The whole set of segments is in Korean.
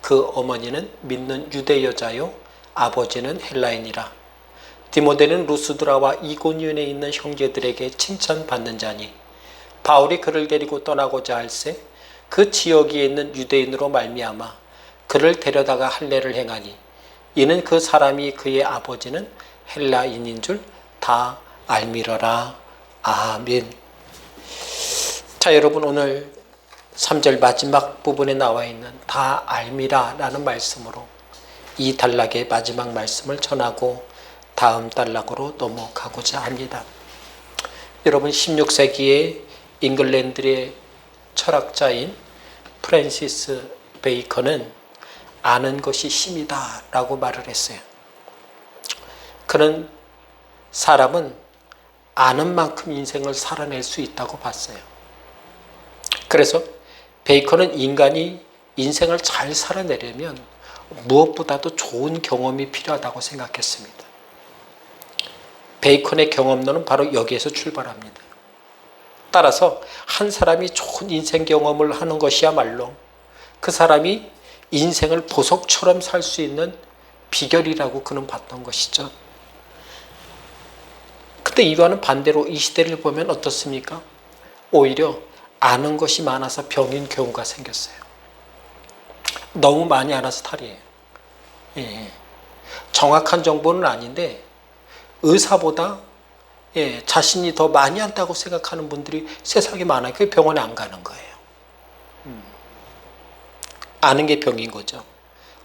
그 어머니는 믿는 유대 여자요 아버지는 헬라인이라. 디모데는 루스드라와 이고니온에 있는 형제들에게 칭찬받는 자니 바울이 그를 데리고 떠나고자 할새 그 지역에 있는 유대인으로 말미암아 그를 데려다가 할례를 행하니 이는 그 사람이 그의 아버지는 헬라인인 줄 다 알미러라. 아멘. 자, 여러분, 오늘 3절 마지막 부분에 나와 있는 다 알미라 라는 말씀으로 이 단락의 마지막 말씀을 전하고 다음 단락으로 넘어가고자 합니다. 여러분, 16세기에 잉글랜드의 철학자인 프랜시스 베이컨은 아는 것이 힘이다 라고 말을 했어요. 그는 사람은 아는 만큼 인생을 살아낼 수 있다고 봤어요. 그래서 베이컨은 인간이 인생을 잘 살아내려면 무엇보다도 좋은 경험이 필요하다고 생각했습니다. 베이컨의 경험론은 바로 여기에서 출발합니다. 따라서 한 사람이 좋은 인생 경험을 하는 것이야말로 그 사람이 인생을 보석처럼 살 수 있는 비결이라고 그는 봤던 것이죠. 근데 이와는 반대로 이 시대를 보면 어떻습니까? 오히려 아는 것이 많아서 병인 경우가 생겼어요. 너무 많이 알아서 탈이에요. 정확한 정보는 아닌데 의사보다 자신이 더 많이 안다고 생각하는 분들이 세상에 많아요. 그게 병원에 안 가는 거예요. 아는 게 병인 거죠.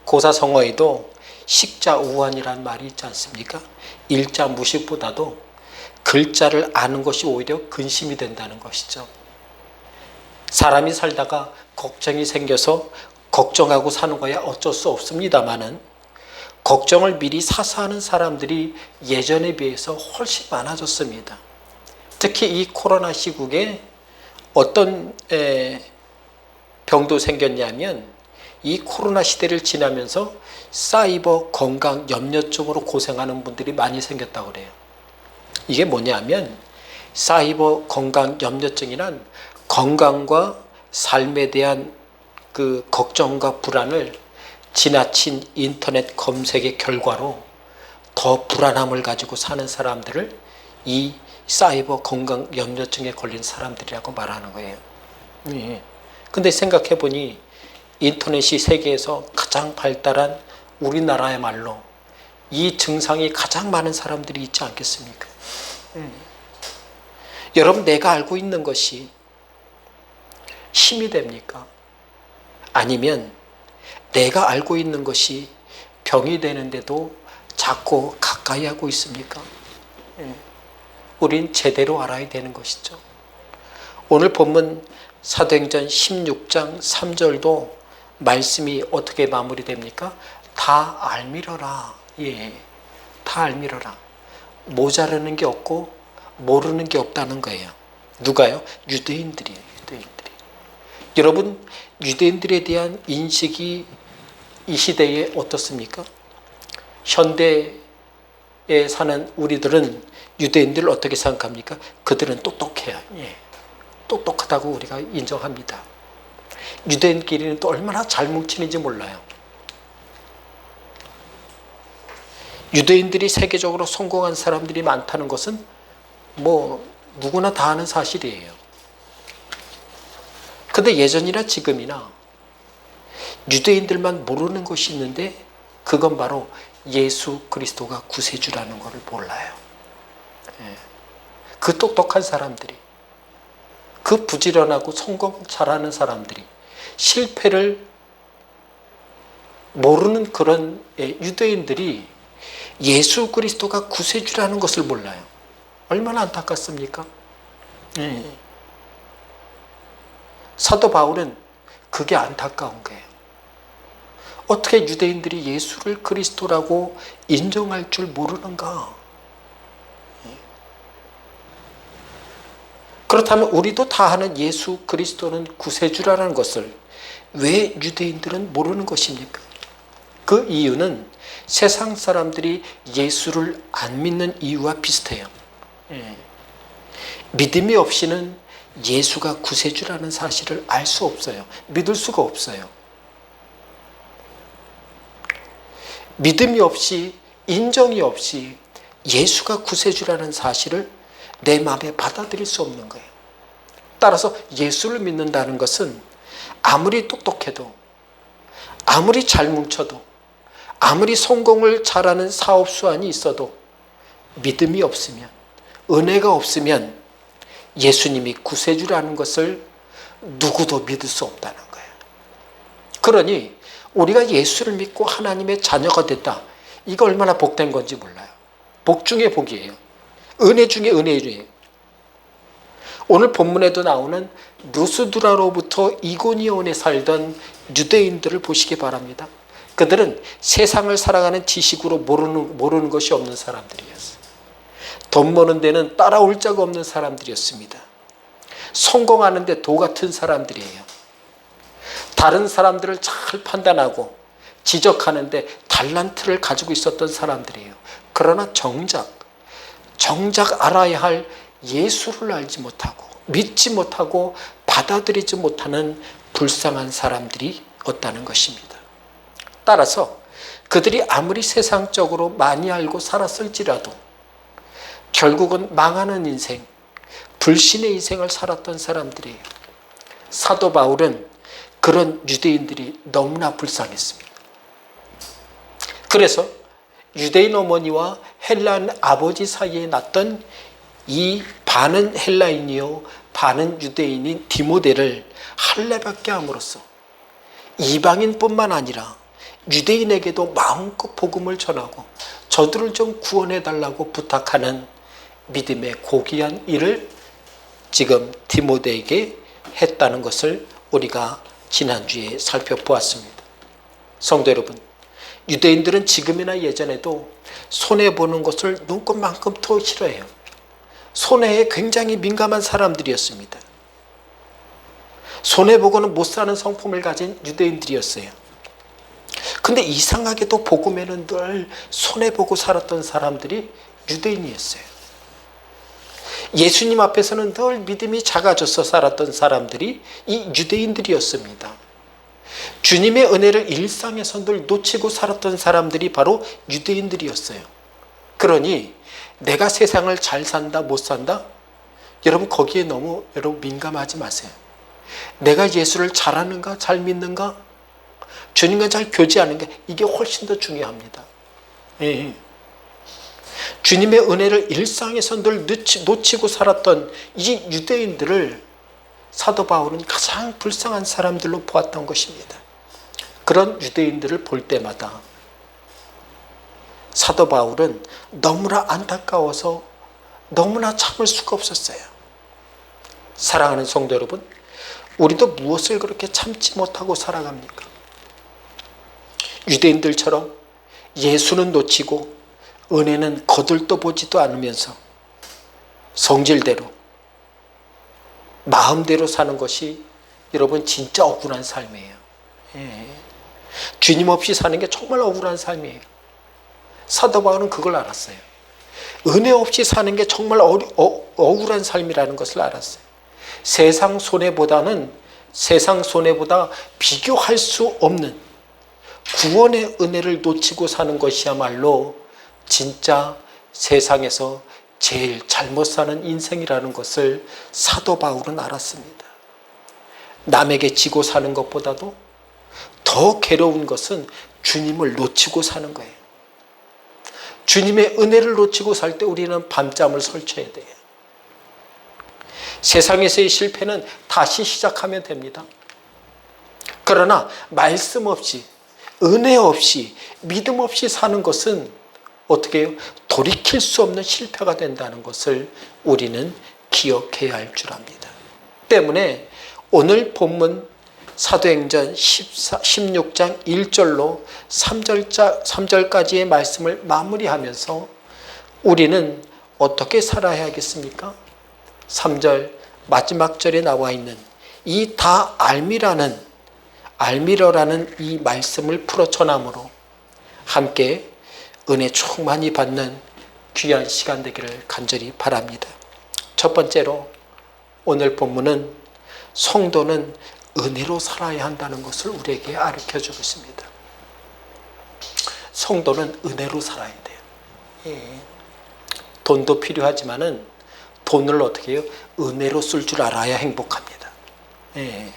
고사성어에도 식자우환이라는 말이 있지 않습니까? 일자 무식보다도 글자를 아는 것이 오히려 근심이 된다는 것이죠. 사람이 살다가 걱정이 생겨서 걱정하고 사는 거야 어쩔 수 없습니다만은 걱정을 미리 사서 하는 사람들이 예전에 비해서 훨씬 많아졌습니다. 특히 이 코로나 시국에 어떤 병도 생겼냐면 이 코로나 시대를 지나면서 사이버 건강 염려증으로 고생하는 분들이 많이 생겼다고 그래요. 이게 뭐냐면 사이버 건강 염려증이란 건강과 삶에 대한 그 걱정과 불안을 지나친 인터넷 검색의 결과로 더 불안함을 가지고 사는 사람들을 이 사이버 건강 염려증에 걸린 사람들이라고 말하는 거예요. 근데 생각해 보니 인터넷이 세계에서 가장 발달한 우리나라야말로 이 증상이 가장 많은 사람들이 있지 않겠습니까? 여러분, 내가 알고 있는 것이 힘이 됩니까? 아니면 내가 알고 있는 것이 병이 되는데도 자꾸 가까이 하고 있습니까? 우린 제대로 알아야 되는 것이죠. 오늘 본문 사도행전 16장 3절도 말씀이 어떻게 마무리됩니까? 다 알미러라. 다 알미러라. 모자르는 게 없고 모르는 게 없다는 거예요. 누가요? 유대인들이에요. 여러분, 유대인들에 대한 인식이 이 시대에 어떻습니까? 현대에 사는 우리들은 유대인들을 어떻게 생각합니까? 그들은 똑똑해요. 똑똑하다고 우리가 인정합니다. 유대인끼리는 또 얼마나 잘 뭉치는지 몰라요. 유대인들이 세계적으로 성공한 사람들이 많다는 것은 뭐 누구나 다 아는 사실이에요. 근데 예전이나 지금이나 유대인들만 모르는 것이 있는데 그건 바로 예수 그리스도가 구세주라는 것을 몰라요. 그 똑똑한 사람들이, 그 부지런하고 성공 잘하는 사람들이 실패를 모르는 그런 유대인들이 예수 그리스도가 구세주라는 것을 몰라요. 얼마나 안타깝습니까? 사도 바울은 그게 안타까운 거예요. 어떻게 유대인들이 예수를 그리스도라고 인정할 줄 모르는가? 그렇다면 우리도 다 아는 예수 그리스도는 구세주라는 것을 왜 유대인들은 모르는 것입니까? 그 이유는 세상 사람들이 예수를 안 믿는 이유와 비슷해요. 믿음이 없이는 예수가 구세주라는 사실을 알 수 없어요. 믿을 수가 없어요. 믿음이 없이, 인정이 없이 예수가 구세주라는 사실을 내 마음에 받아들일 수 없는 거예요. 따라서 예수를 믿는다는 것은 아무리 똑똑해도, 아무리 잘 뭉쳐도, 아무리 성공을 잘하는 사업수완이 있어도 믿음이 없으면, 은혜가 없으면 예수님이 구세주라는 것을 누구도 믿을 수 없다는 거예요. 그러니 우리가 예수를 믿고 하나님의 자녀가 됐다. 이거 얼마나 복된 건지 몰라요. 복 중에 복이에요. 은혜 중에 은혜예요. 오늘 본문에도 나오는 루스드라로부터 이고니온에 살던 유대인들을 보시기 바랍니다. 그들은 세상을 살아가는 지식으로 모르는 것이 없는 사람들이었어요. 돈 버는 데는 따라올 자가 없는 사람들이었습니다. 성공하는데 도 같은 사람들이에요. 다른 사람들을 잘 판단하고 지적하는데 달란트를 가지고 있었던 사람들이에요. 그러나 정작 알아야 할 예수를 알지 못하고 믿지 못하고 받아들이지 못하는 불쌍한 사람들이었다는 것입니다. 따라서 그들이 아무리 세상적으로 많이 알고 살았을지라도 결국은 망하는 인생, 불신의 인생을 살았던 사람들이에요. 사도 바울은 그런 유대인들이 너무나 불쌍했습니다. 그래서 유대인 어머니와 헬라인 아버지 사이에 났던 이 반은 헬라인이요 반은 유대인인 디모데를 할례받게 함으로써 이방인뿐만 아니라 유대인에게도 마음껏 복음을 전하고 저들을 좀 구원해달라고 부탁하는 믿음의 고귀한 일을 지금 디모데에게 했다는 것을 우리가 지난주에 살펴보았습니다. 성도 여러분, 유대인들은 지금이나 예전에도 손해보는 것을 눈꽃만큼 더 싫어해요. 손해에 굉장히 민감한 사람들이었습니다. 손해보고는 못 사는 성품을 가진 유대인들이었어요. 근데 이상하게도 복음에는 늘 손해보고 살았던 사람들이 유대인이었어요. 예수님 앞에서는 늘 믿음이 작아져서 살았던 사람들이 이 유대인들이었습니다. 주님의 은혜를 일상에서 늘 놓치고 살았던 사람들이 바로 유대인들이었어요. 그러니 내가 세상을 잘 산다 못 산다? 여러분 거기에 너무 민감하지 마세요. 내가 예수를 잘 아는가 잘 믿는가 주님과 잘 교제하는가 이게 훨씬 더 중요합니다. 예. 주님의 은혜를 일상에서 늘 놓치고 살았던 이 유대인들을 사도 바울은 가장 불쌍한 사람들로 보았던 것입니다. 그런 유대인들을 볼 때마다 사도 바울은 너무나 안타까워서 너무나 참을 수가 없었어요. 사랑하는 성도 여러분, 우리도 무엇을 그렇게 참지 못하고 살아갑니까? 유대인들처럼 예수는 놓치고 은혜는 거들떠 보지도 않으면서 성질대로 마음대로 사는 것이 여러분 진짜 억울한 삶이에요. 예. 주님 없이 사는 게 정말 억울한 삶이에요. 사도 바울은 그걸 알았어요. 은혜 없이 사는 게 정말 억울한 삶이라는 것을 알았어요. 세상 손해보다 비교할 수 없는 구원의 은혜를 놓치고 사는 것이야말로 진짜 세상에서 제일 잘못 사는 인생이라는 것을 사도 바울은 알았습니다. 남에게 지고 사는 것보다도 더 괴로운 것은 주님을 놓치고 사는 거예요. 주님의 은혜를 놓치고 살 때 우리는 밤잠을 설쳐야 돼요. 세상에서의 실패는 다시 시작하면 됩니다. 그러나 말씀 없이, 은혜 없이, 믿음 없이 사는 것은 어떻게 해요? 돌이킬 수 없는 실패가 된다는 것을 우리는 기억해야 할 줄 압니다. 때문에 오늘 본문 사도행전 16장 1절로 3절까지의 말씀을 마무리하면서 우리는 어떻게 살아야 하겠습니까? 3절 마지막 절에 나와 있는 이 다 알미러라는 이 말씀을 풀어 전함으로 함께 은혜 충만히 받는 귀한 시간 되기를 간절히 바랍니다. 첫 번째로 오늘 본문은 성도는 은혜로 살아야 한다는 것을 우리에게 가르쳐 주고 있습니다. 성도는 은혜로 살아야 돼요. 예. 돈도 필요하지만은 돈을 어떻게 해요? 은혜로 쓸 줄 알아야 행복합니다. 예.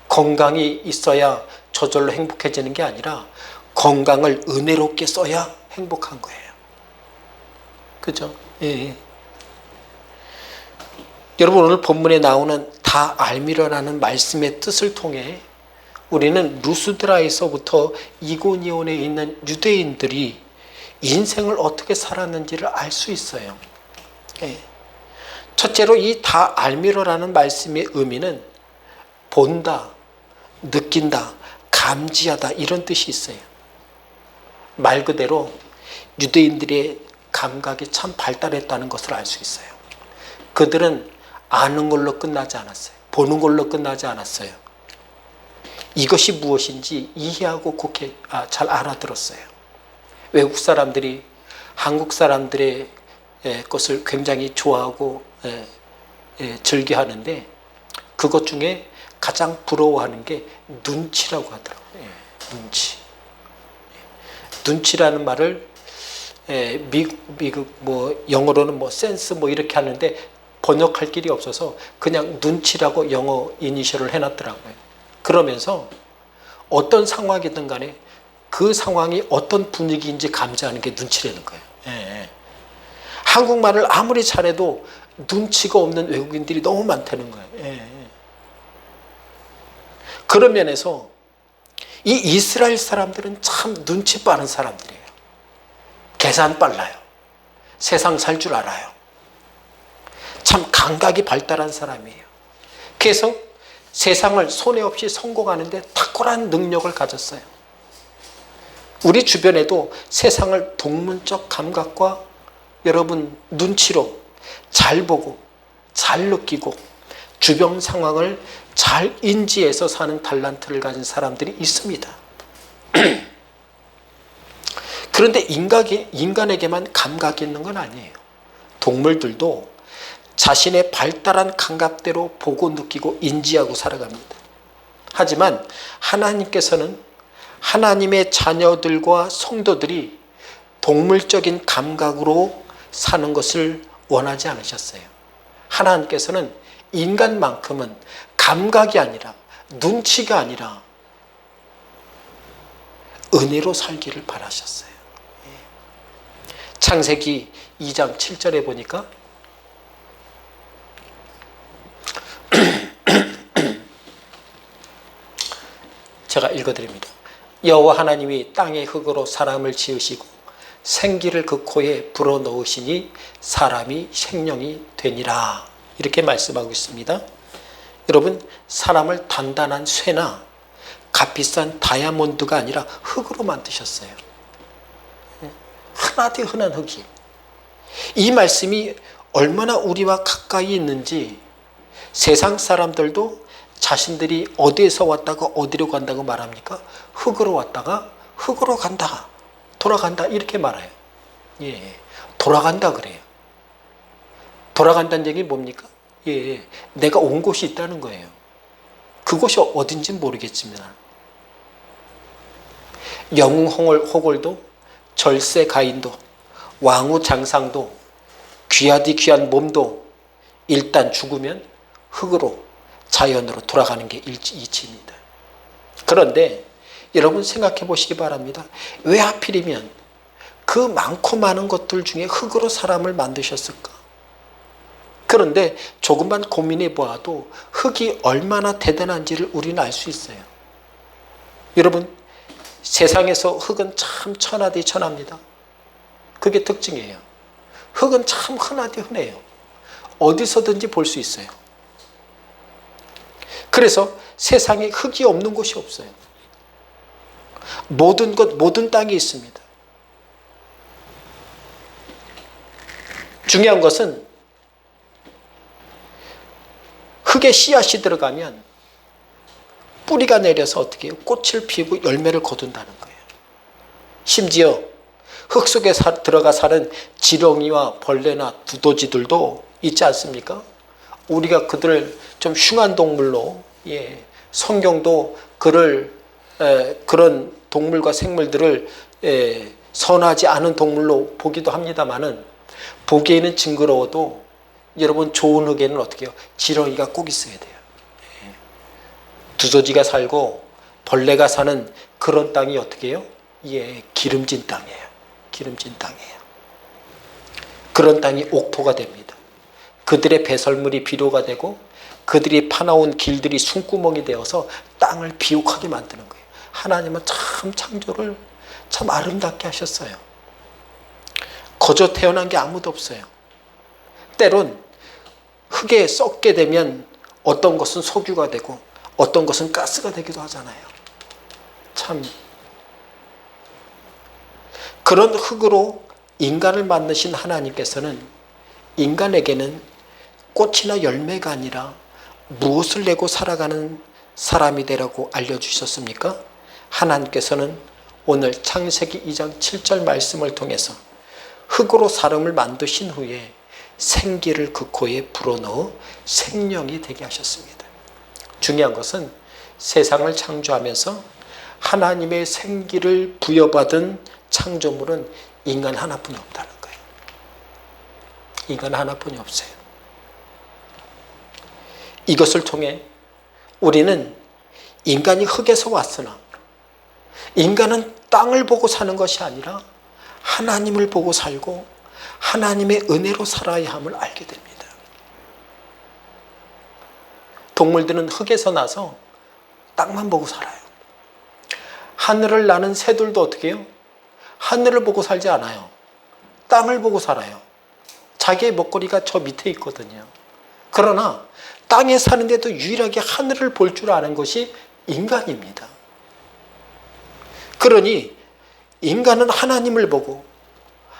건강이 있어야 저절로 행복해지는 게 아니라 건강을 은혜롭게 써야 행복한 거예요. 그죠? 예. 여러분, 오늘 본문에 나오는 다 알미러라는 말씀의 뜻을 통해 우리는 루스드라에서부터 이고니온에 있는 유대인들이 인생을 어떻게 살았는지를 알 수 있어요. 예. 첫째로 이 다 알미러라는 말씀의 의미는 본다, 느낀다, 감지하다 이런 뜻이 있어요. 말 그대로 유대인들의 감각이 참 발달했다는 것을 알 수 있어요. 그들은 아는 걸로 끝나지 않았어요. 보는 걸로 끝나지 않았어요. 이것이 무엇인지 이해하고 잘 알아들었어요. 외국 사람들이 한국 사람들의 것을 굉장히 좋아하고 즐겨하는데 그것 중에 가장 부러워하는 게 눈치라고 하더라고요. 눈치. 눈치라는 말을 미국 영어로는 센스 이렇게 하는데 번역할 길이 없어서 그냥 눈치라고 영어 이니셜을 해놨더라고요. 그러면서 어떤 상황이든 간에 그 상황이 어떤 분위기인지 감지하는 게 눈치라는 거예요. 한국말을 아무리 잘해도 눈치가 없는 외국인들이 너무 많다는 거예요. 그런 면에서 이 이스라엘 사람들은 참 눈치 빠른 사람들이에요. 계산 빨라요. 세상 살 줄 알아요. 참 감각이 발달한 사람이에요. 그래서 세상을 손해 없이 성공하는데 탁월한 능력을 가졌어요. 우리 주변에도 세상을 동문적 감각과 여러분 눈치로 잘 보고 잘 느끼고 주변 상황을 잘 인지해서 사는 달란트를 가진 사람들이 있습니다. 그런데 인간에게만 감각이 있는 건 아니에요. 동물들도 자신의 발달한 감각대로 보고 느끼고 인지하고 살아갑니다. 하지만 하나님께서는 하나님의 자녀들과 성도들이 동물적인 감각으로 사는 것을 원하지 않으셨어요. 하나님께서는 인간만큼은 감각이 아니라 눈치가 아니라 은혜로 살기를 바라셨어요. 창세기 2장 7절에 보니까 제가 읽어드립니다. 여호와 하나님이 땅의 흙으로 사람을 지으시고 생기를 그 코에 불어넣으시니 사람이 생명이 되니라. 이렇게 말씀하고 있습니다. 여러분, 사람을 단단한 쇠나 값비싼 다이아몬드가 아니라 흙으로 만드셨어요. 흔하디 흔한 흙이. 이 말씀이 얼마나 우리와 가까이 있는지 세상 사람들도 자신들이 어디에서 왔다가 어디로 간다고 말합니까? 흙으로 왔다가 흙으로 간다. 돌아간다. 이렇게 말해요. 돌아간다 그래요. 돌아간다는 얘기 뭡니까? 내가 온 곳이 있다는 거예요. 그곳이 어딘지 모르겠지만 영웅 호골도 절세 가인도 왕후 장상도 귀하디 귀한 몸도 일단 죽으면 흙으로 자연으로 돌아가는 게 이치입니다. 그런데 여러분 생각해 보시기 바랍니다. 왜 하필이면 그 많고 많은 것들 중에 흙으로 사람을 만드셨을까? 그런데 조금만 고민해 보아도 흙이 얼마나 대단한지를 우리는 알 수 있어요. 여러분, 세상에서 흙은 참 천하디 천합니다. 그게 특징이에요. 흙은 참 흔하디 흔해요. 어디서든지 볼 수 있어요. 그래서 세상에 흙이 없는 곳이 없어요. 모든 것, 모든 땅이 있습니다. 중요한 것은 흙에 씨앗이 들어가면 뿌리가 내려서 어떻게 해요? 꽃을 피우고 열매를 거둔다는 거예요. 심지어 흙 속에 들어가 사는 지렁이와 벌레나 두더지들도 있지 않습니까? 우리가 그들을 좀 흉한 동물로, 성경도 그런 동물과 생물들을 선하지 않은 동물로 보기도 합니다만은 보기에는 징그러워도 여러분 좋은 흙에는 어떻게 해요? 지렁이가 꼭 있어야 돼요. 두더지가 살고 벌레가 사는 그런 땅이 어떻게 해요? 예, 기름진 땅이에요. 기름진 땅이에요. 그런 땅이 옥토가 됩니다. 그들의 배설물이 비료가 되고 그들이 파나온 길들이 숨구멍이 되어서 땅을 비옥하게 만드는 거예요. 하나님은 참 창조를 참 아름답게 하셨어요. 거저 태어난 게 아무도 없어요. 때론 흙에 썩게 되면 어떤 것은 석유가 되고 어떤 것은 가스가 되기도 하잖아요. 참 그런 흙으로 인간을 만드신 하나님께서는 인간에게는 꽃이나 열매가 아니라 무엇을 내고 살아가는 사람이 되라고 알려주셨습니까? 하나님께서는 오늘 창세기 2장 7절 말씀을 통해서 흙으로 사람을 만드신 후에 생기를 그 코에 불어넣어 생명이 되게 하셨습니다. 중요한 것은 세상을 창조하면서 하나님의 생기를 부여받은 창조물은 인간 하나뿐이 없다는 거예요. 인간 하나뿐이 없어요. 이것을 통해 우리는 인간이 흙에서 왔으나 인간은 땅을 보고 사는 것이 아니라 하나님을 보고 살고 하나님의 은혜로 살아야 함을 알게 됩니다. 동물들은 흙에서 나서 땅만 보고 살아요. 하늘을 나는 새들도 어떻게 해요? 하늘을 보고 살지 않아요. 땅을 보고 살아요. 자기의 먹거리가 저 밑에 있거든요. 그러나 땅에 사는데도 유일하게 하늘을 볼 줄 아는 것이 인간입니다. 그러니 인간은 하나님을 보고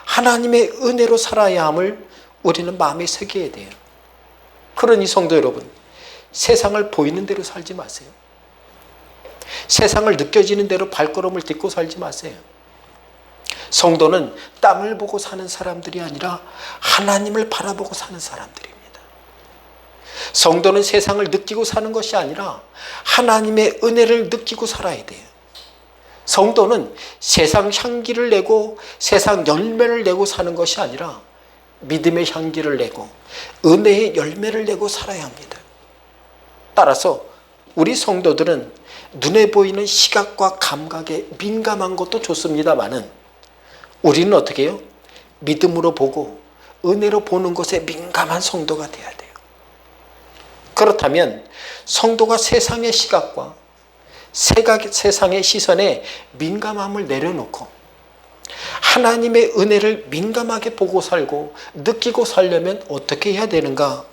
하나님의 은혜로 살아야 함을 우리는 마음에 새겨야 돼요. 그러니 성도 여러분, 세상을 보이는 대로 살지 마세요. 세상을 느껴지는 대로 발걸음을 딛고 살지 마세요. 성도는 땅을 보고 사는 사람들이 아니라 하나님을 바라보고 사는 사람들입니다. 성도는 세상을 느끼고 사는 것이 아니라 하나님의 은혜를 느끼고 살아야 돼요. 성도는 세상 향기를 내고 세상 열매를 내고 사는 것이 아니라 믿음의 향기를 내고 은혜의 열매를 내고 살아야 합니다. 따라서 우리 성도들은 눈에 보이는 시각과 감각에 민감한 것도 좋습니다마는 우리는 어떻게 해요? 믿음으로 보고 은혜로 보는 것에 민감한 성도가 돼야 돼요. 그렇다면 성도가 세상의 시각과 세상의 시선에 민감함을 내려놓고 하나님의 은혜를 민감하게 보고 살고 느끼고 살려면 어떻게 해야 되는가?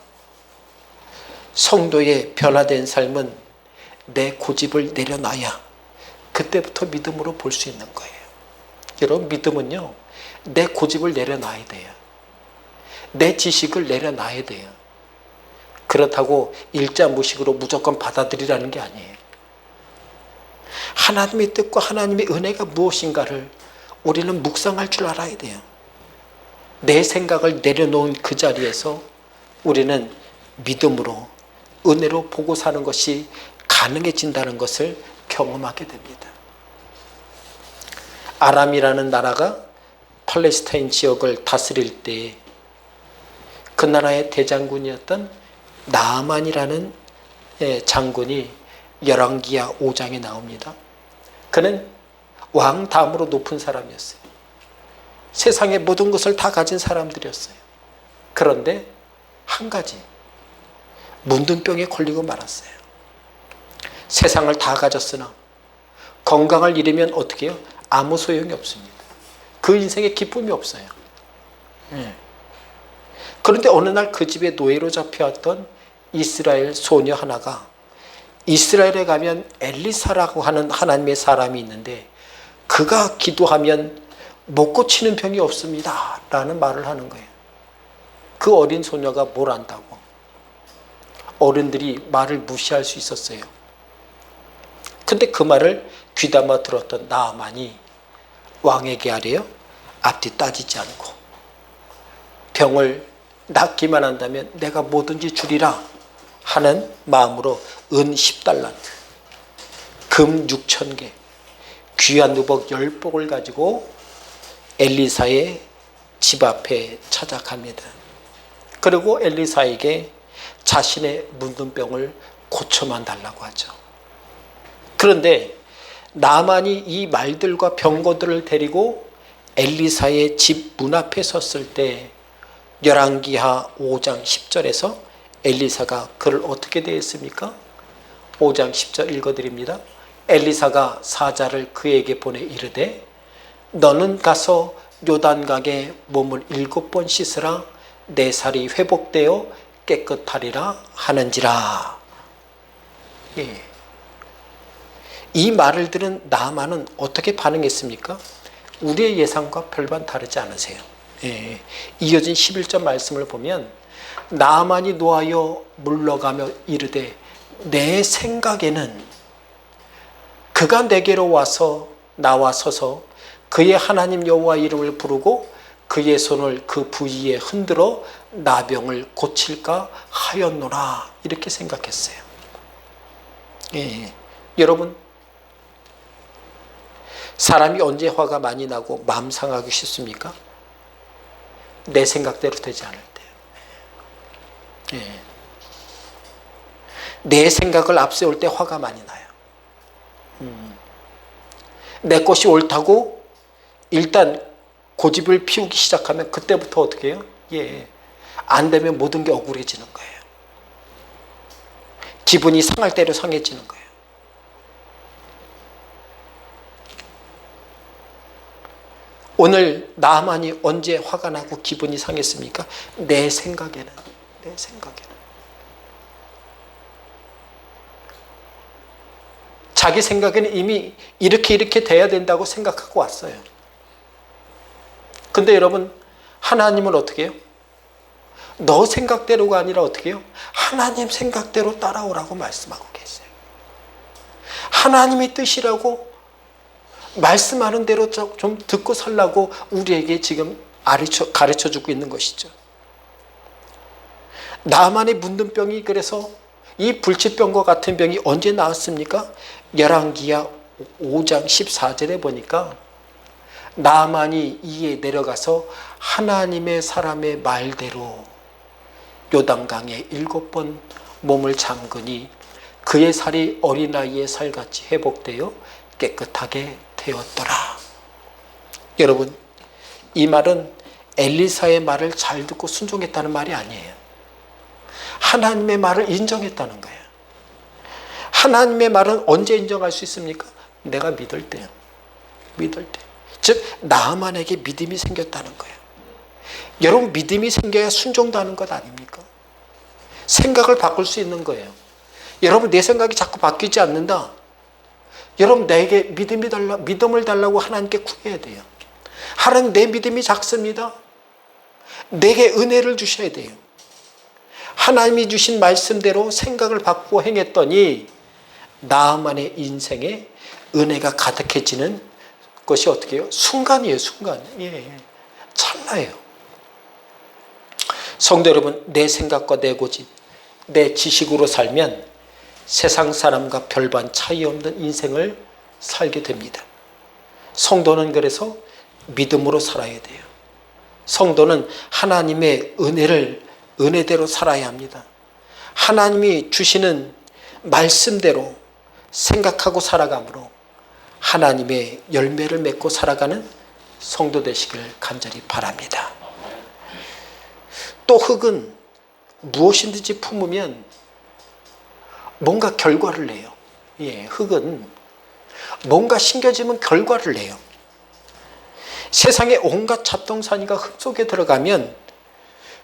성도의 변화된 삶은 내 고집을 내려놔야 그때부터 믿음으로 볼 수 있는 거예요. 여러분, 믿음은요, 내 고집을 내려놔야 돼요. 내 지식을 내려놔야 돼요. 그렇다고 일자무식으로 무조건 받아들이라는 게 아니에요. 하나님의 뜻과 하나님의 은혜가 무엇인가를 우리는 묵상할 줄 알아야 돼요. 내 생각을 내려놓은 그 자리에서 우리는 믿음으로 은혜로 보고 사는 것이 가능해진다는 것을 경험하게 됩니다. 아람이라는 나라가 팔레스타인 지역을 다스릴 때 그 나라의 대장군이었던 나아만이라는 장군이 열왕기하 5장에 나옵니다. 그는 왕 다음으로 높은 사람이었어요. 세상의 모든 것을 다 가진 사람들이었어요. 그런데 한 가지, 문둥병에 걸리고 말았어요. 세상을 다 가졌으나 건강을 잃으면 어떻게 해요? 아무 소용이 없습니다. 그 인생에 기쁨이 없어요. 그런데 어느 날 그 집에 노예로 잡혀왔던 이스라엘 소녀 하나가 이스라엘에 가면 엘리사라고 하는 하나님의 사람이 있는데 그가 기도하면 못 고치는 병이 없습니다 라는 말을 하는 거예요. 그 어린 소녀가 뭘 안다고. 어른들이 말을 무시할 수 있었어요. 근데 그 말을 귀담아 들었던 나아만이 왕에게 아래요 앞뒤 따지지 않고 병을 낫기만 한다면 내가 뭐든지 주리라 하는 마음으로 은 10달란트, 금 6,000개, 귀한 누복 10복을 가지고 엘리사의 집 앞에 찾아갑니다. 그리고 엘리사에게 자신의 문둥병을 고쳐만 달라고 하죠. 그런데 나만이 이 말들과 병거들을 데리고 엘리사의 집 문 앞에 섰을 때 열왕기하 5장 10절에서 엘리사가 그를 어떻게 대했습니까? 5장 10절 읽어드립니다. 엘리사가 사자를 그에게 보내 이르되 너는 가서 요단강에 몸을 7번 씻으라 내 살이 회복되어 깨끗하리라 하는지라. 예. 이 말을 들은 나아만은 어떻게 반응했습니까? 우리의 예상과 별반 다르지 않으세요. 예. 이어진 11절 말씀을 보면 나아만이 노하여 물러가며 이르되 내 생각에는 그가 내게로 와서 나와 서서 그의 하나님 여호와 이름을 부르고 그의 손을 그 부위에 흔들어 나병을 고칠까 하였노라. 이렇게 생각했어요. 예. 여러분, 사람이 언제 화가 많이 나고 마음 상하기 쉽습니까? 내 생각대로 되지 않을 때요. 예. 내 생각을 앞세울 때 화가 많이 나요. 내 것이 옳다고 일단 고집을 피우기 시작하면 그때부터 어떻게 해요? 예. 안 되면 모든 게 억울해지는 거예요. 기분이 상할 대로 상해지는 거예요. 오늘 나만이 언제 화가 나고 기분이 상했습니까? 내 생각에는. 자기 생각에는 이미 이렇게 돼야 된다고 생각하고 왔어요. 근데 여러분, 하나님은 어떻게 해요? 너 생각대로가 아니라 어떻게 해요? 하나님 생각대로 따라오라고 말씀하고 계세요. 하나님의 뜻이라고 말씀하는 대로 좀 듣고 살라고 우리에게 지금 가르쳐주고 있는 것이죠. 나만의 문둥병이 그래서 이 불치병과 같은 병이 언제 나왔습니까? 열왕기하 5장 14절에 보니까 나만이 이에 내려가서 하나님의 사람의 말대로 요단강에 7번 몸을 잠그니 그의 살이 어린아이의 살같이 회복되어 깨끗하게 되었더라. 여러분, 이 말은 엘리사의 말을 잘 듣고 순종했다는 말이 아니에요. 하나님의 말을 인정했다는 거예요. 하나님의 말은 언제 인정할 수 있습니까? 내가 믿을 때요. 즉 나만에게 믿음이 생겼다는 거예요. 여러분, 믿음이 생겨야 순종도 하는 것 아닙니까? 생각을 바꿀 수 있는 거예요. 여러분, 내 생각이 자꾸 바뀌지 않는다. 여러분, 내게 믿음을 달라고 하나님께 구해야 돼요. 하나님, 내 믿음이 작습니다. 내게 은혜를 주셔야 돼요. 하나님이 주신 말씀대로 생각을 바꾸고 행했더니 나만의 인생에 은혜가 가득해지는 것이 어떻게 해요? 순간이에요, 순간. 예. 찰나예요. 성도 여러분, 내 생각과 내 고집, 내 지식으로 살면 세상 사람과 별반 차이 없는 인생을 살게 됩니다. 성도는 그래서 믿음으로 살아야 돼요. 성도는 하나님의 은혜대로 살아야 합니다. 하나님이 주시는 말씀대로 생각하고 살아감으로 하나님의 열매를 맺고 살아가는 성도 되시길 간절히 바랍니다. 또 흙은 무엇이든지 품으면 뭔가 결과를 내요. 예, 흙은 뭔가 심겨지면 결과를 내요. 세상에 온갖 잡동사니가 흙 속에 들어가면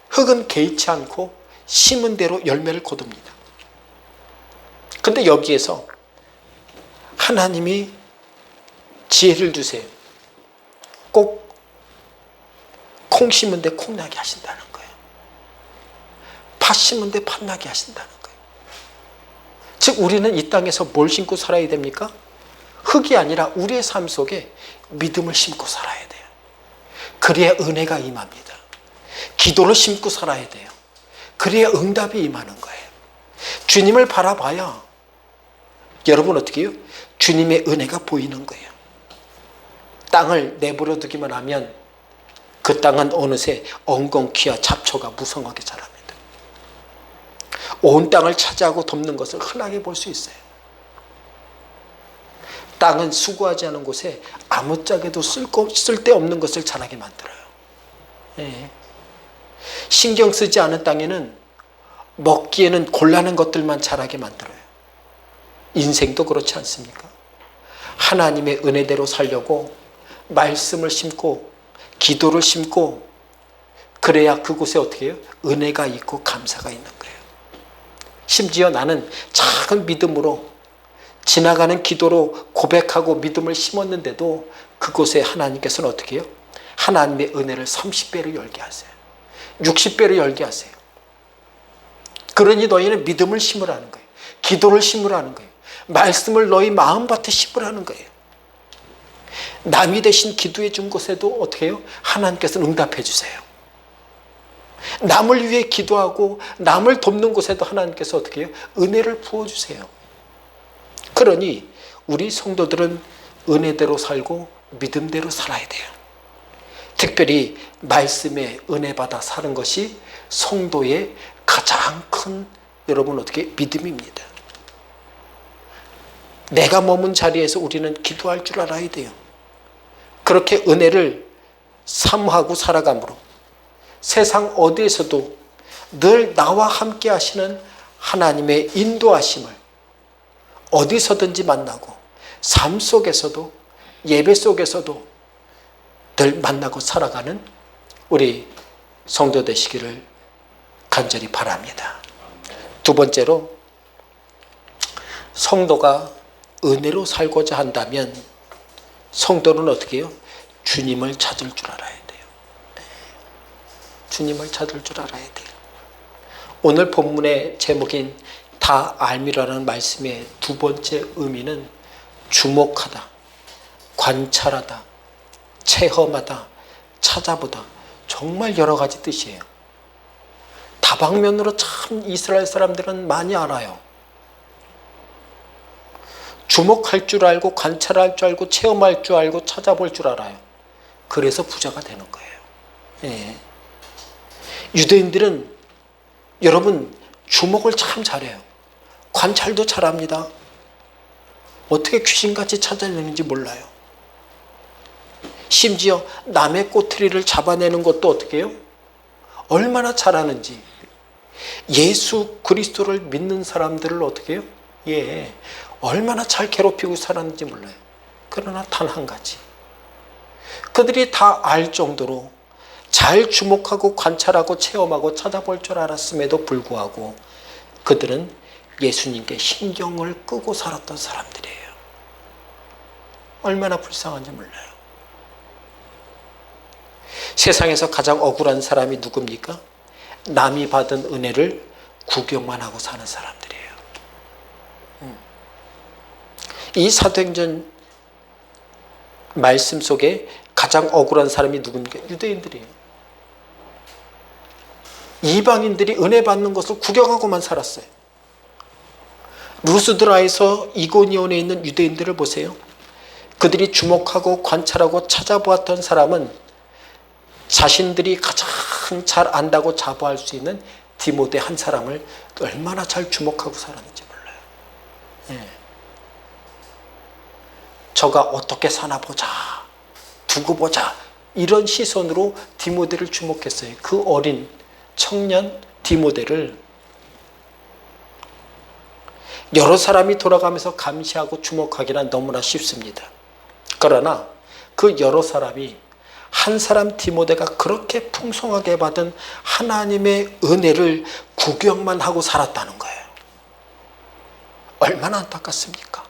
흙은 개의치 않고 심은 대로 열매를 거둡니다. 근데 여기에서 하나님이 지혜를 주세요. 꼭 콩 심은 데 콩나게 하신다는 거예요. 팥 심은 데 팥나게 하신다는 거예요. 즉 우리는 이 땅에서 뭘 심고 살아야 됩니까? 흙이 아니라 우리의 삶 속에 믿음을 심고 살아야 돼요. 그래야 은혜가 임합니다. 기도를 심고 살아야 돼요. 그래야 응답이 임하는 거예요. 주님을 바라봐야 여러분 어떻게 해요? 주님의 은혜가 보이는 거예요. 땅을 내버려 두기만 하면 그 땅은 어느새 엉겅퀴와 잡초가 무성하게 자랍니다. 온 땅을 차지하고 덮는 것을 흔하게 볼 수 있어요. 땅은 수고하지 않은 곳에 아무짝에도 쓸데없는 것을 자라게 만들어요. 예. 신경 쓰지 않은 땅에는 먹기에는 곤란한 것들만 자라게 만들어요. 인생도 그렇지 않습니까? 하나님의 은혜대로 살려고 말씀을 심고 기도를 심고 그래야 그곳에 어떻게 해요? 은혜가 있고 감사가 있는 거예요. 심지어 나는 작은 믿음으로 지나가는 기도로 고백하고 믿음을 심었는데도 그곳에 하나님께서는 어떻게 해요? 하나님의 은혜를 30배로 열게 하세요. 60배로 열게 하세요. 그러니 너희는 믿음을 심으라는 거예요. 기도를 심으라는 거예요. 말씀을 너희 마음밭에 심으라는 거예요. 남이 대신 기도해 준 곳에도 어떻게 해요? 하나님께서는 응답해 주세요. 남을 위해 기도하고 남을 돕는 곳에도 하나님께서 어떻게 해요? 은혜를 부어주세요. 그러니 우리 성도들은 은혜대로 살고 믿음대로 살아야 돼요. 특별히 말씀에 은혜 받아 사는 것이 성도의 가장 큰 여러분 어떻게 믿음입니다. 내가 머문 자리에서 우리는 기도할 줄 알아야 돼요. 그렇게 은혜를 사모하고 살아감으로 세상 어디에서도 늘 나와 함께 하시는 하나님의 인도하심을 어디서든지 만나고 삶 속에서도 예배 속에서도 늘 만나고 살아가는 우리 성도 되시기를 간절히 바랍니다. 두 번째로 성도가 은혜로 살고자 한다면 성도는 어떻게 해요? 주님을 찾을 줄 알아야 돼요. 주님을 찾을 줄 알아야 돼요. 오늘 본문의 제목인 다 알미라는 말씀의 두 번째 의미는 주목하다, 관찰하다, 체험하다, 찾아보다, 정말 여러 가지 뜻이에요. 다방면으로 참 이스라엘 사람들은 많이 알아요. 주목할 줄 알고 관찰할 줄 알고 체험할 줄 알고 찾아볼 줄 알아요. 그래서 부자가 되는 거예요. 예. 유대인들은 여러분 주목을 참 잘해요. 관찰도 잘합니다. 어떻게 귀신같이 찾아내는지 몰라요. 심지어 남의 꼬투리를 잡아내는 것도 어떻게 해요? 얼마나 잘하는지. 예수 그리스도를 믿는 사람들을 어떻게 해요? 예, 얼마나 잘 괴롭히고 살았는지 몰라요. 그러나 단 한 가지, 그들이 다 알 정도로 잘 주목하고 관찰하고 체험하고 찾아볼 줄 알았음에도 불구하고 그들은 예수님께 신경을 끄고 살았던 사람들이에요. 얼마나 불쌍한지 몰라요. 세상에서 가장 억울한 사람이 누굽니까? 남이 받은 은혜를 구경만 하고 사는 사람들이에요. 이 사도행전 말씀 속에 가장 억울한 사람이 누굽니까? 유대인들이에요. 이방인들이 은혜 받는 것을 구경하고만 살았어요. 루스드라에서 이고니온에 있는 유대인들을 보세요. 그들이 주목하고 관찰하고 찾아보았던 사람은 자신들이 가장 잘 안다고 자부할 수 있는 디모데 한 사람을 얼마나 잘 주목하고 살았는지 몰라요. 예. 저가 어떻게 사나 보자, 두고 보자, 이런 시선으로 디모데를 주목했어요. 그 어린 청년 디모데를 여러 사람이 돌아가면서 감시하고 주목하기란 너무나 쉽습니다. 그러나 그 여러 사람이 한 사람 디모데가 그렇게 풍성하게 받은 하나님의 은혜를 구경만 하고 살았다는 거예요. 얼마나 안타깝습니까?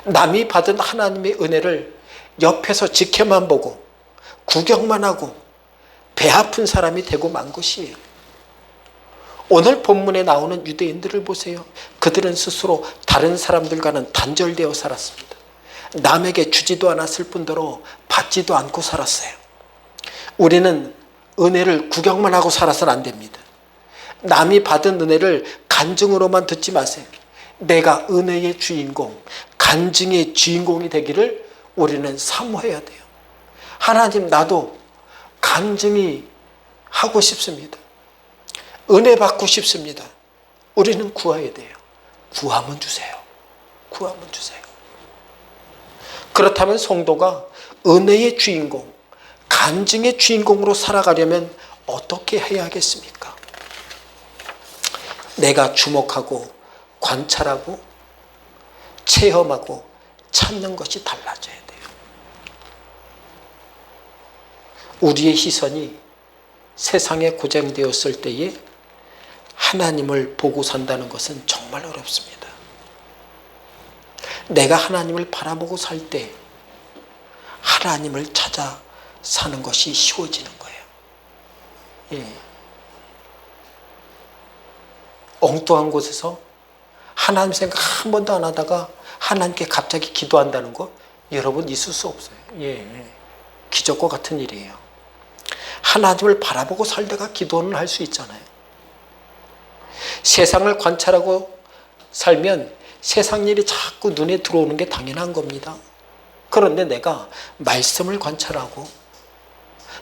남이 받은 하나님의 은혜를 옆에서 지켜만 보고 구경만 하고 배 아픈 사람이 되고 만 것이에요. 오늘 본문에 나오는 유대인들을 보세요. 그들은 스스로 다른 사람들과는 단절되어 살았습니다. 남에게 주지도 않았을 뿐더러 받지도 않고 살았어요. 우리는 은혜를 구경만 하고 살아서는 안 됩니다. 남이 받은 은혜를 간증으로만 듣지 마세요. 내가 은혜의 주인공, 간증의 주인공이 되기를 우리는 사모해야 돼요. 하나님, 나도 간증히 하고 싶습니다. 은혜 받고 싶습니다. 우리는 구해야 돼요. 구하면 주세요. 구하면 주세요. 그렇다면 성도가 은혜의 주인공, 간증의 주인공으로 살아가려면 어떻게 해야 하겠습니까? 내가 주목하고 관찰하고 체험하고 찾는 것이 달라져야 돼요. 우리의 시선이 세상에 고정되었을 때에 하나님을 보고 산다는 것은 정말 어렵습니다. 내가 하나님을 바라보고 살 때 하나님을 찾아 사는 것이 쉬워지는 거예요. 예. 엉뚱한 곳에서 하나님 생각 한 번도 안 하다가 하나님께 갑자기 기도한다는 거 여러분 있을 수 없어요. 예. 기적과 같은 일이에요. 하나님을 바라보고 살다가 기도는 할 수 있잖아요. 세상을 관찰하고 살면 세상 일이 자꾸 눈에 들어오는 게 당연한 겁니다. 그런데 내가 말씀을 관찰하고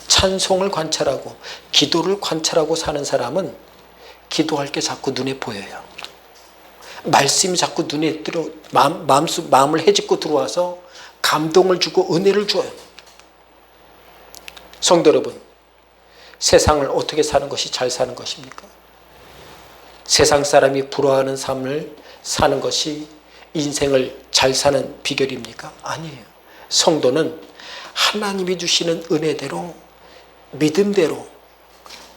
찬송을 관찰하고 기도를 관찰하고 사는 사람은 기도할 게 자꾸 눈에 보여요. 말씀이 자꾸 눈에 들어 마음을 헤집고 들어와서 감동을 주고 은혜를 줘요. 성도 여러분, 세상을 어떻게 사는 것이 잘 사는 것입니까? 세상 사람이 부러워하는 삶을 사는 것이 인생을 잘 사는 비결입니까? 아니에요. 성도는 하나님이 주시는 은혜대로 믿음대로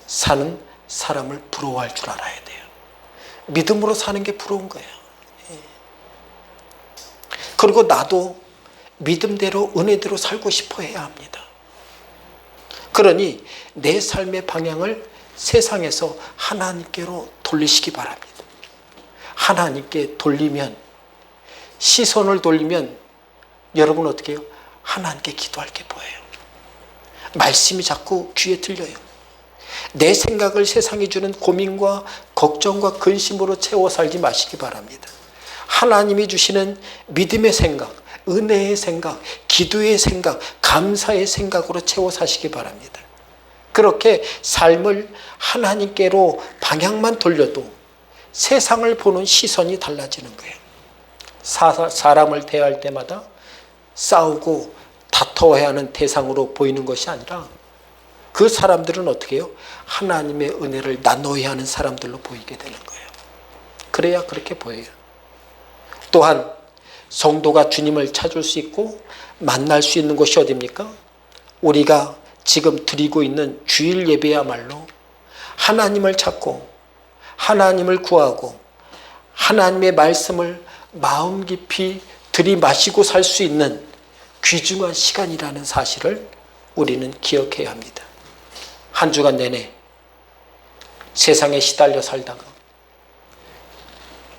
사는 사람을 부러워할 줄 알아야 돼요. 믿음으로 사는 게 부러운 거예요. 그리고 나도 믿음대로 은혜대로 살고 싶어 해야 합니다. 그러니 내 삶의 방향을 세상에서 하나님께로 돌리시기 바랍니다. 하나님께 돌리면, 시선을 돌리면 여러분 어떻게 해요? 하나님께 기도할 게 보여요. 말씀이 자꾸 귀에 들려요. 내 생각을 세상이 주는 고민과 걱정과 근심으로 채워 살지 마시기 바랍니다. 하나님이 주시는 믿음의 생각, 은혜의 생각, 기도의 생각, 감사의 생각으로 채워 사시기 바랍니다. 그렇게 삶을 하나님께로 방향만 돌려도 세상을 보는 시선이 달라지는 거예요. 사람을 대할 때마다 싸우고 다퉈야 하는 대상으로 보이는 것이 아니라 그 사람들은 어떻게 해요? 하나님의 은혜를 나눠야 하는 사람들로 보이게 되는 거예요. 그래야 그렇게 보여요. 또한 성도가 주님을 찾을 수 있고 만날 수 있는 곳이 어디입니까? 우리가 지금 드리고 있는 주일 예배야말로 하나님을 찾고 하나님을 구하고 하나님의 말씀을 마음 깊이 들이마시고 살 수 있는 귀중한 시간이라는 사실을 우리는 기억해야 합니다. 한 주간 내내 세상에 시달려 살다가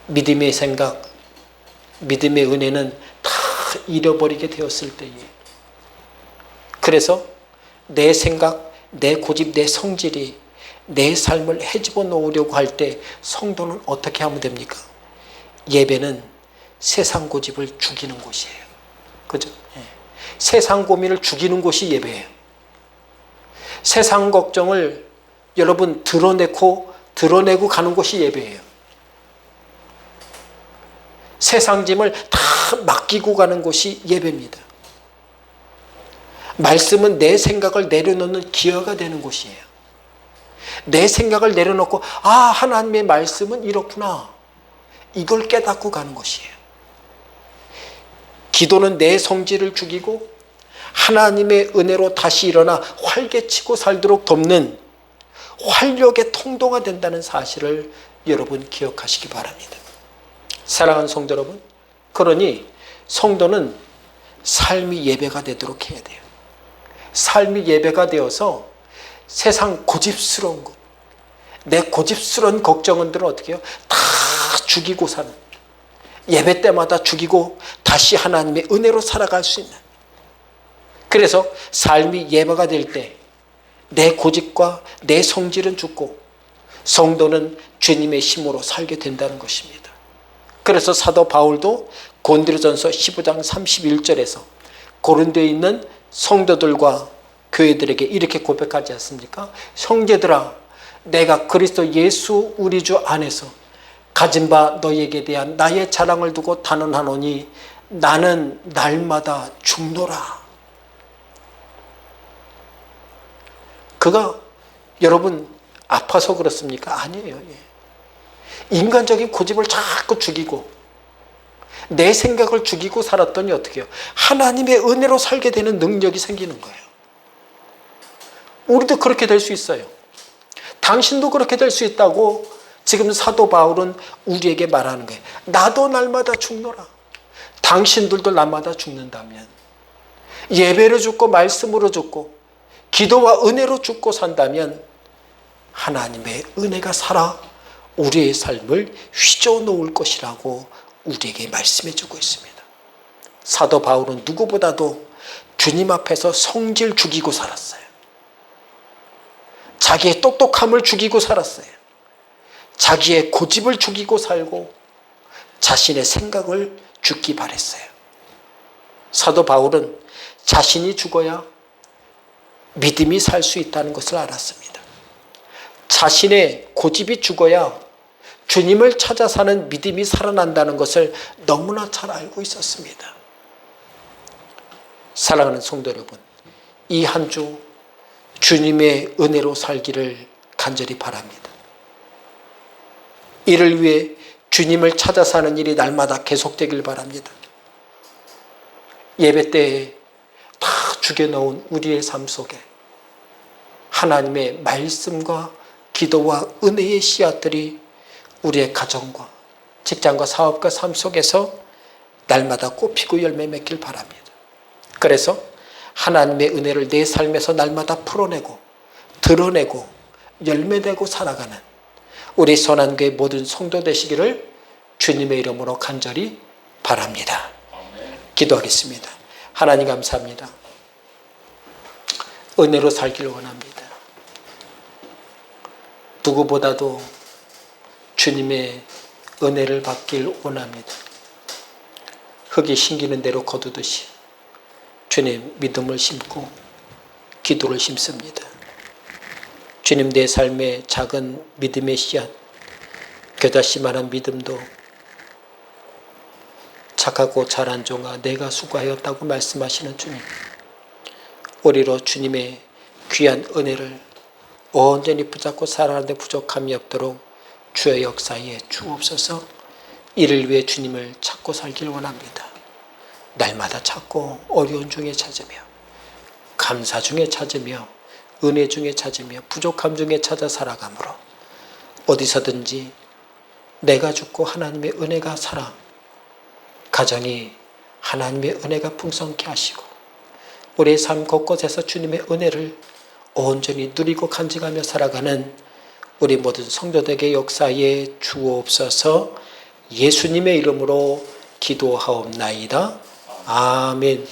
믿음의 생각, 믿음의 은혜는 다 잃어버리게 되었을 때에, 그래서 내 생각, 내 고집, 내 성질이 내 삶을 헤집어 놓으려고 할 때 성도는 어떻게 하면 됩니까? 예배는 세상 고집을 죽이는 곳이에요. 그죠? 세상 고민을 죽이는 곳이 예배예요. 세상 걱정을 여러분 드러내고 가는 곳이 예배예요. 세상 짐을 다 맡기고 가는 곳이 예배입니다. 말씀은 내 생각을 내려놓는 기회가 되는 곳이에요. 내 생각을 내려놓고 하나님의 말씀은 이렇구나, 이걸 깨닫고 가는 것이에요. 기도는 내 성질을 죽이고 하나님의 은혜로 다시 일어나 활개치고 살도록 돕는 활력의 통로가 된다는 사실을 여러분 기억하시기 바랍니다. 사랑하는 성도 여러분, 그러니 성도는 삶이 예배가 되도록 해야 돼요. 삶이 예배가 되어서 세상 고집스러운 것, 내 고집스러운 걱정들은 어떻게 해요? 다 죽이고 사는, 예배 때마다 죽이고 다시 하나님의 은혜로 살아갈 수 있는, 그래서 삶이 예배가 될 때 내 고집과 내 성질은 죽고 성도는 주님의 힘으로 살게 된다는 것입니다. 그래서 사도 바울도 고린도전서 15장 31절에서 고린도에 있는 성도들과 교회들에게 이렇게 고백하지 않습니까? 형제들아, 내가 그리스도 예수 우리 주 안에서 가진 바 너희에게 대한 나의 자랑을 두고 단언하노니 나는 날마다 죽노라. 그가 여러분 아파서 그렇습니까? 아니에요. 인간적인 고집을 자꾸 죽이고 내 생각을 죽이고 살았더니 어떻게 해요? 하나님의 은혜로 살게 되는 능력이 생기는 거예요. 우리도 그렇게 될 수 있어요. 당신도 그렇게 될 수 있다고 지금 사도 바울은 우리에게 말하는 거예요. 나도 날마다 죽노라. 당신들도 날마다 죽는다면, 예배로 죽고 말씀으로 죽고 기도와 은혜로 죽고 산다면 하나님의 은혜가 살아 우리의 삶을 휘저어 놓을 것이라고 우리에게 말씀해 주고 있습니다. 사도 바울은 누구보다도 주님 앞에서 성질 죽이고 살았어요. 자기의 똑똑함을 죽이고 살았어요. 자기의 고집을 죽이고 살고 자신의 생각을 죽기 바랬어요. 사도 바울은 자신이 죽어야 믿음이 살 수 있다는 것을 알았습니다. 자신의 고집이 죽어야 주님을 찾아 사는 믿음이 살아난다는 것을 너무나 잘 알고 있었습니다. 사랑하는 성도 여러분, 이 한 주 주님의 은혜로 살기를 간절히 바랍니다. 이를 위해 주님을 찾아 사는 일이 날마다 계속되길 바랍니다. 예배 때에 다 죽여놓은 우리의 삶 속에 하나님의 말씀과 기도와 은혜의 씨앗들이 우리의 가정과 직장과 사업과 삶 속에서 날마다 꽃피고 열매 맺길 바랍니다. 그래서 하나님의 은혜를 내 삶에서 날마다 풀어내고 드러내고 열매내고 살아가는 우리 선한교회 모든 성도 되시기를 주님의 이름으로 간절히 바랍니다. 기도하겠습니다. 하나님 감사합니다. 은혜로 살기를 원합니다. 누구보다도 주님의 은혜를 받길 원합니다. 흙이 심기는 대로 거두듯이 주님 믿음을 심고 기도를 심습니다. 주님 내 삶의 작은 믿음의 씨앗, 겨자씨만한 믿음도 착하고 잘한 종아 내가 수고하였다고 말씀하시는 주님, 우리로 주님의 귀한 은혜를 온전히 붙잡고 살아가는 데 부족함이 없도록 주의 역사에 주옵소서. 이를 위해 주님을 찾고 살길 원합니다. 날마다 찾고 어려운 중에 찾으며 감사 중에 찾으며 은혜 중에 찾으며 부족함 중에 찾아 살아가므로 어디서든지 내가 죽고 하나님의 은혜가 살아 가정이 하나님의 은혜가 풍성케 하시고 우리의 삶 곳곳에서 주님의 은혜를 온전히 누리고 간직하며 살아가는 우리 모든 성도들에게 역사에 주옵소서. 예수님의 이름으로 기도하옵나이다. 아멘.